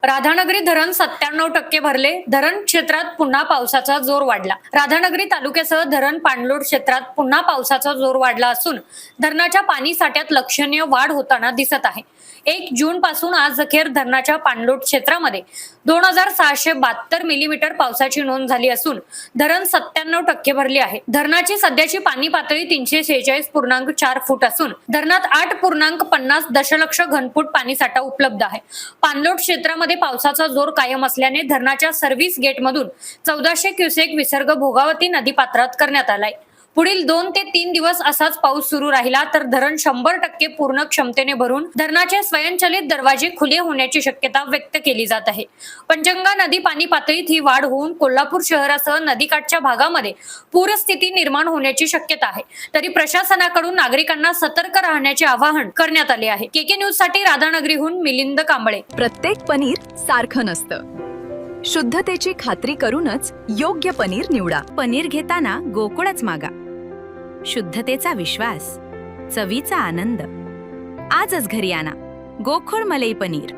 राधानगरी धरण 97% भरले. धरण क्षेत्रात पुन्हा पावसाचा जोर वाढला. राधानगरी तालुक्यासह धरण पाणलोट क्षेत्रात पुन्हा पावसाचा जोर वाढला असून धरणाच्या पाणी साठ्यात लक्षणीय वाढ होताना दिसत आहे. 1 जून पासून आज अखेर धरणाच्या पाणलोट क्षेत्रामध्ये 2672 मिलीमीटर पावसाची नोंद झाली असून धरण 97% भरले आहे. धरणाची सध्याची पाणी पातळी 346.4 फूट असून धरणात 8.50 दशलक्ष घनफूट पाणीसाठा उपलब्ध आहे. पाणलोट क्षेत्रामध्ये पावसाचा जोर कायम असल्याने धरणाच्या सर्व्हिस गेटमधून 1400 क्युसेक विसर्ग भोगावती नदीपात्रात करण्यात आलाय. पुढील 2 ते 3 दिवस असाच पाऊस सुरू राहिला तर धरण 100% पूर्ण क्षमतेने भरून धरणाचे स्वयंचलित दरवाजे खुले होण्याची शक्यता व्यक्त केली जात आहे. पंचगंगा नदी पाणी पातळीत ही वाढ होऊन कोल्हापूर शहरासह नदीकाठच्या भागामध्ये पूरस्थिती निर्माण होण्याची शक्यता आहे. तरी प्रशासनाकडून नागरिकांना सतर्क राहण्याचे आवाहन करण्यात आले आहे. केके न्यूज साठी राधानगरीहून मिलिंद कांबळे. प्रत्येक पनीर सारखं नसतं. शुद्धतेची खात्री करूनच योग्य पनीर निवडा. पनीर घेताना गोकुळच मागा. शुद्धतेचा विश्वास, चवीचा आनंद. आजच घरी आणा गोकुळ मलई पनीर.